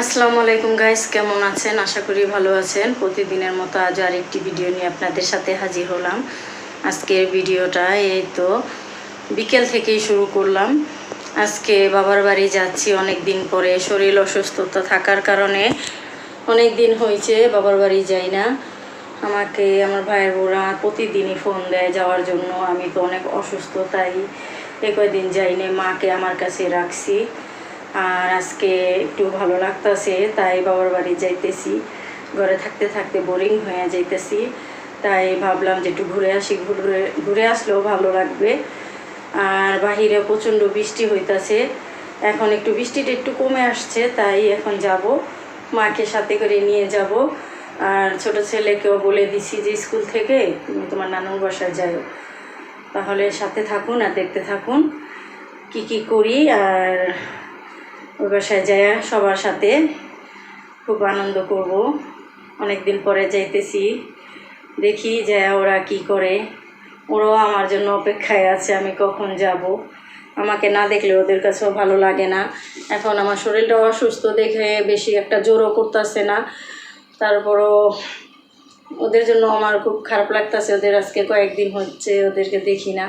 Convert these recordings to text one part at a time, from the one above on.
আসসালামু আলাইকুম গাইস, কেমন আছেন? আশা করি ভালো আছেন। প্রতিদিনের মতো আজ আরেকটি ভিডিও নিয়ে আপনাদের সাথে হাজির হলাম। আজকের ভিডিওটা এই তো বিকেল থেকেই শুরু করলাম। আজকে বাবার বাড়ি যাচ্ছি অনেক দিন পরে। শরীর অসুস্থতা থাকার কারণে অনেক দিন হয়েছে বাবার বাড়ি যাই না। আমাকে আমার ভাইয়ের বোরা প্রতিদিনই ফোন দেয় যাওয়ার জন্য। আমি তো অনেক অসুস্থ, তাই কয়েকদিন যাইনি, মাকে আমার কাছে রাখছি। আর আজকে একটু ভালো লাগতেছে, তাই বাবার বাড়ি যাইতেছি। ঘরে থাকতে থাকতে বোরিং হয়ে যাইতেছি, তাই ভাবলাম যে একটু ঘুরে আসি। ঘুরে আসলেও ভালো লাগবে। আর বাহিরে প্রচণ্ড বৃষ্টি হইতাছে। এখন একটু বৃষ্টিটা একটু কমে আসছে, তাই এখন যাব, মাকে সাথে করে নিয়ে যাব। আর ছোট ছেলেকেও বলে দিছি যে স্কুল থেকে তুমি তোমার নানুর বাসায় যাও। তাহলে সাথে থাকুন আর দেখতে থাকুন কি কি করি। আর ওই বাসায় যায় সবার সাথে খুব আনন্দ করব। অনেক দিন পরে যাইতেছি, দেখি যে ওরা কি করে। ওরাও আমার জন্য অপেক্ষায় আছে আমি কখন যাব। আমাকে না দেখলে ওদের কাছেও ভালো লাগে না। এখন আমার শরীরটা অসুস্থ দেখে বেশি একটা জোরও করতেছে না। তারপরও ওদের জন্য আমার খুব খারাপ লাগতেছে। ওদের আজকে কয়েকদিন হচ্ছে ওদেরকে দেখি না।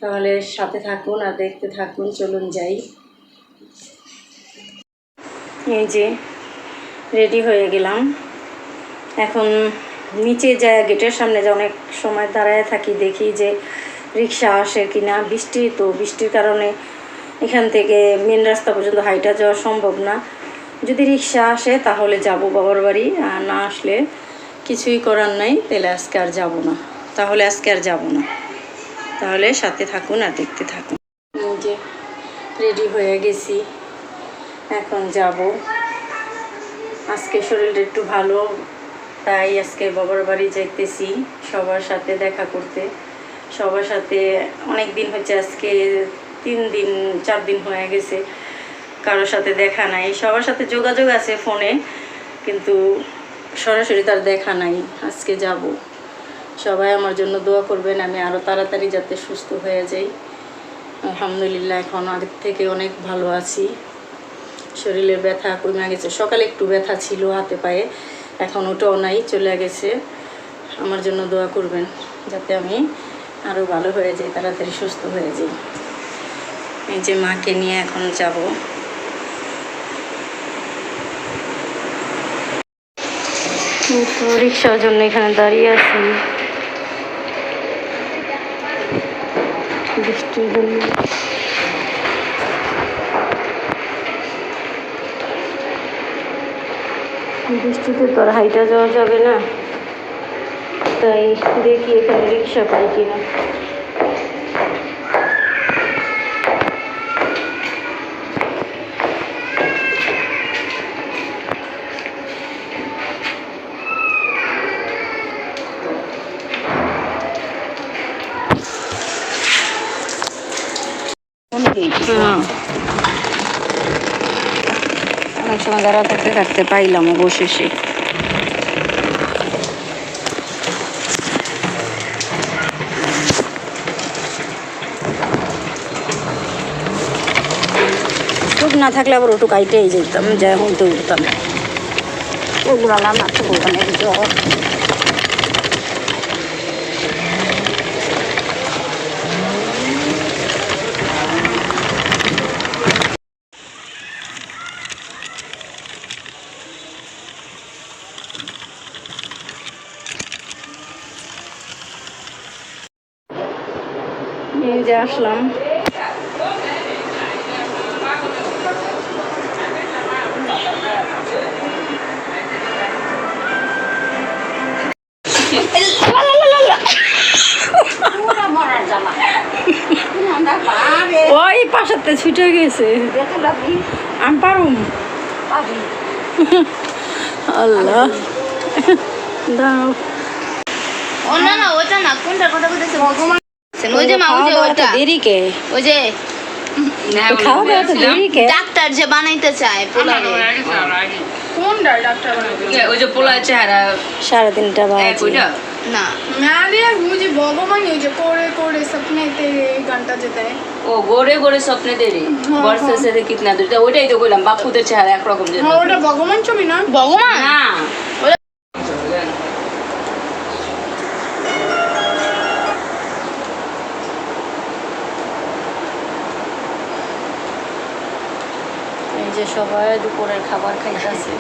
তাহলে সাথে থাকুন আর দেখতে থাকুন, চলুন যাই। এই যে রেডি হয়ে গেলাম। এখন নিচে যায়, গেটের সামনে যে অনেক সময় দাঁড়ায় থাকি, দেখি যে রিক্সা আসে কিনা। বৃষ্টির কারণে এখান থেকে মেন রাস্তা পর্যন্ত হাইটা যাওয়া সম্ভব না। যদি রিক্সা আসে তাহলে যাব বাবার বাড়ি, আর না আসলে কিছুই করার নাই। তাহলে আজকে আর যাব না। তাহলে সাথে থাকুন আর দেখতে থাকুন। এই যে রেডি হয়ে গেছি, এখন যাব। আজকে শরীরটা একটু ভালো, তাই আজকে বাবার বাড়ি যাইতেছি সবার সাথে দেখা করতে। সবার সাথে অনেক দিন হচ্ছে, আজকে 4 দিন হয়ে গেছে কারোর সাথে দেখা নাই। সবার সাথে যোগাযোগ আছে ফোনে, কিন্তু সরাসরি তার দেখা নাই। আজকে যাব। সবাই আমার জন্য দোয়া করবেন, আমি আরও তাড়াতাড়ি যাতে সুস্থ হয়ে যাই। আলহামদুলিল্লাহ এখন আগের থেকে অনেক ভালো আছি। শরীরের ব্যথা কমে গেছে। সকালে একটু ব্যথা ছিল হাতে পায়ে, এখন ওটাও নাই, চলে গেছে। আমার জন্য দোয়া করবেন যাতে আমি আরও ভালো হয়ে যাই, তাড়াতাড়ি সুস্থ হয়ে যাই। এই যে মাকে নিয়ে এখন যাব। রিক্সার জন্য এখানে দাঁড়িয়ে আছি বৃষ্টির জন্য। বৃষ্টিতে তো আর হাইটা যাওয়া যাবে না, তাই দেখি এখানে রিক্সা পাই কিনা। অনেক সময় দাঁড়া থাকতে থাকতে পাইলাম অবশেষে। টুক না থাকলে আবার ওটুক আইটেই যেতাম, যাই হইতে উঠতাম। ওগুলো না মাছ অনেক জ্বর। এই যে আসলাম। ওই পাশাতে ছুটে গেছে। আমি পারুম। আল্লাহ দাও। না না ওটা না, কোনটা কথা বলতেছে ভগবান। ওই যে মা, ওই যে ওটা দেরিকে, ওই যে খাওয়া দাওয়া তো দেরিকে। ডাক্তার যে বানাইতে চায় পোলারে। কোনটা ডাক্তার বানাইতে? ওই যে পোলার চেহারা 3:30 বাজে। না मैं मुझे भगवान ये जो कोरे कोरे सपने तेरे घंटा देता है ও গোরে গোরে স্বপ্নে দেরি বর্ষা সাথে কিতনা দূর ওইটাই তো বললাম বাপুদের চেহারা একরকম যে হ্যাঁ ওটা ভগবান ছবি না ভগবান না এই যে সবাই দুপুরের খাবার খাইতেছে।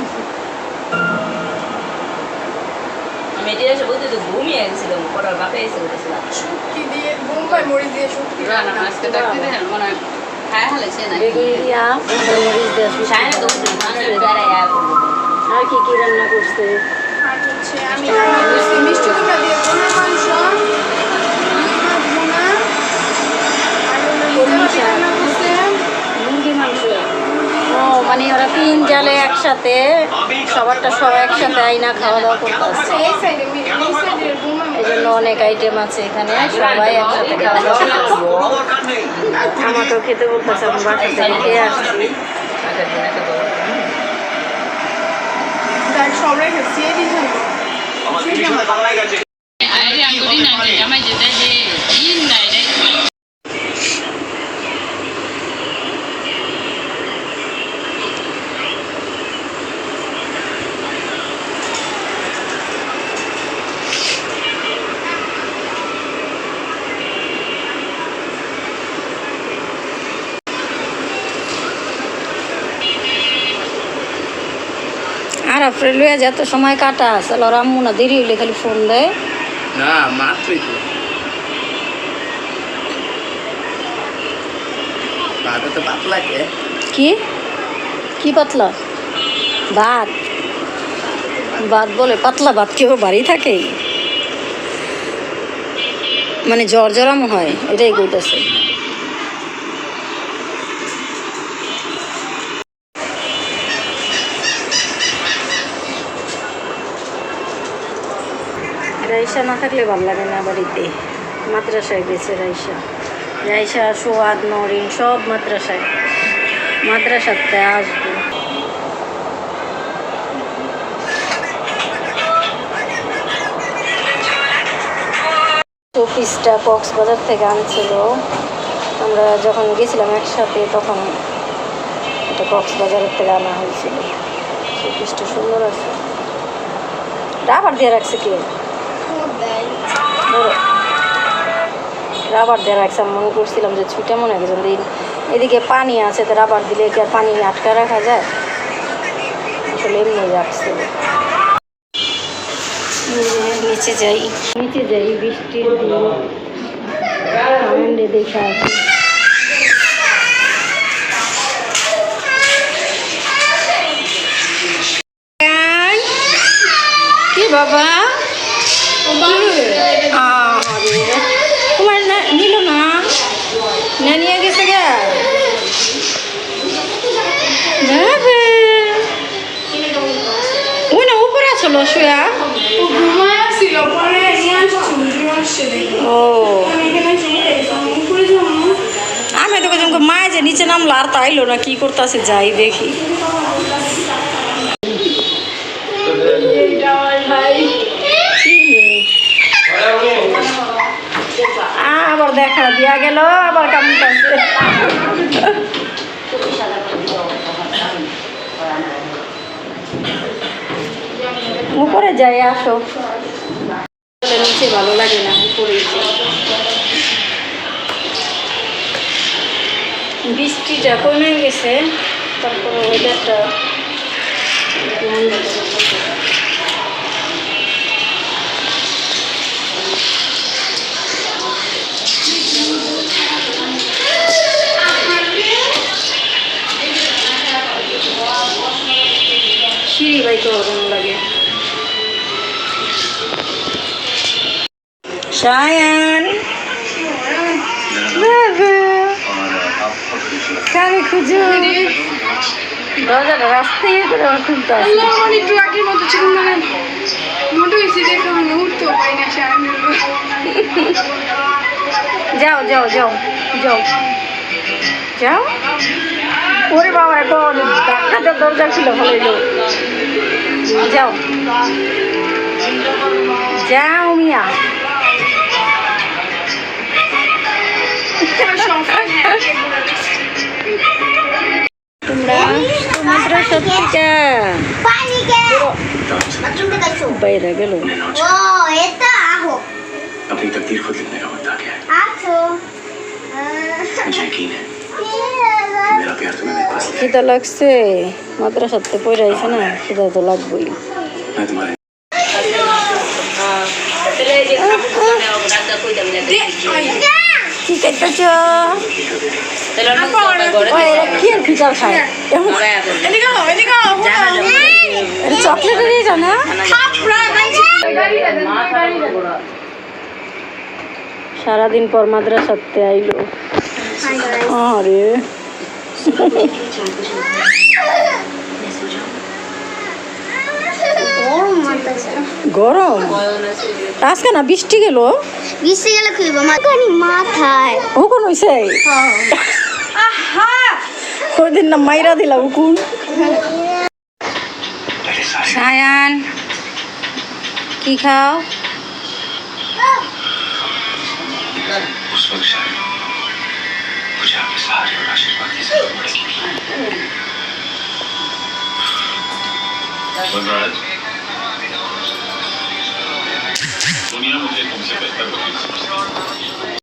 আমি এটা এসে বলতে তো ঘুমিয়ে গেছিলাম পড়ার বাপে এসে বলেছিলাম কি দিয়ে বোম্বাই মরিচ দিয়ে শুটকি আজকে দেখতে দেখেন মনে হয় খায় হালাইছে না বেগুন দিয়া মরিচ দিয়া সায়ন তো মানুষের বেড়ায় আর কি কি রান্না করছে? আর হচ্ছে আমি রান্না করছি মিষ্টি কুমড়া দিয়ে গরুর মাংস মাছ ভুনা আর হলো লিচা রান্না করছে মুরগি মাংস। ও মানে ওরা 3 জালে একসাথে সবারটা সব একসাথে আইনা খাওয়া দাওয়া করতেছে। এই সাইডে এই সাইডের বোমা এই জন্য অনেক আইটেম আছে এখানে, সবাই একসাথে খাওয়া দাওয়া করতেছে। আমাকেও খেতে বলতেছে, আমি বাসা থেকে খেয়ে আসছি। দেখ সব রেখেছি এই দিন আর আপনার লইয়া যত সময় কাটা আছে ওর আম্মু না দেরি হইলে খালি ফোন দেয়। না মাত্রই তো ভাতটা তো পাতলা কে কি কি পাতলা ভাত? ভাত বলে পাতলা ভাত কেউ বাড়ি থাকে? মানে জ্বর জরামো হয় এটাই কইতেছে। রাইসা না থাকলে ভালো লাগে না বাড়িতে। মাদ্রাসায় গেছে রাইসা, রাইসা সোয়াদ নরিন সব মাদ্রাসায়, মাদ্রাসাতে আসবে। শোপিসটা কক্সবাজার থেকে আনছিল, আমরা যখন গেছিলাম একসাথে তখন এটা কক্সবাজারের থেকে আনা হয়েছিল। শোপিসটা সুন্দর আছে, রাবার দিয়ে রাখছে কেউ, রাবার দিয়ে রাখছে। আমি মনে করছিলাম যে ছুটে মনে হয় যদি এদিকে পানি আছে তো রাবার দিলে কি আর পানি আটকা রাখা যায়, আসলে এমনি রাখছিল। নিচে যাই বৃষ্টির দিন সামনে দেখে আসি। কি বাবা তোমার নিল না নিয়ে গেছে গা ওই না উপরে আসলো শুয়া। ও ঘুমায় আসছিল পরে নিয়ে আসছে দেখি ও আমি এখানে উপরে যাবো আমি তো কজন মায়ে যে নিচে নামলো আর তাইলো না, কি করতেছে যাই দেখি। আবার দেখা দিয়া গেল, আবার কেমন করছে। উপরে যাই আসো, নিচে ভালো লাগে না, উপরে বৃষ্টিটা কমে গেছে, তারপরে ওয়েদারটা সিঁড়ি বাইতে ওরকম লাগে। সায়ান কারে খুঁজো, দরজাটা রাস্তায় করে খুলতে আসে। আমার একটু আগের মতো ছিল না, মোটো এসে দেখে আমি উঠতেও পাই না সামনে। যাও যাও যাও যাও যাও। ওরে বাবা এখন ডাক্তার দরজা ছিল ভালো যাও যাও মিয়া। সব তোমরা মাদ্রাসা থেকে বাইরে গেল अपनी तकदीर खुद लिखने का वक्त आ गया है मुझे यकीन है कि मेरा प्यार तुम्हें मेरे पास ले খিদা লাগছে মাদ্রাসাতে পড়ে আইছে না খিদা তো লাগবেই मैं तुम्हारे কি খাইতেছ কি আর ফিচার খায় চকলেট দিয়ে জানা সারাদিন পর মাদ্রাসাতে আইলো আরে গরম আজকে না বৃষ্টি গেল বৃষ্টি গেলে খুলবো মাথায় হুকুন হইছে ওই না মাইরা দিলা হুকুন সায়ান কি খাও उस वक्त शायद मुझे आपके सहारे और आशीर्वाद की जरूरत पड़ेगी दुनिया मुझे तुमसे बेहतर वकील समझती है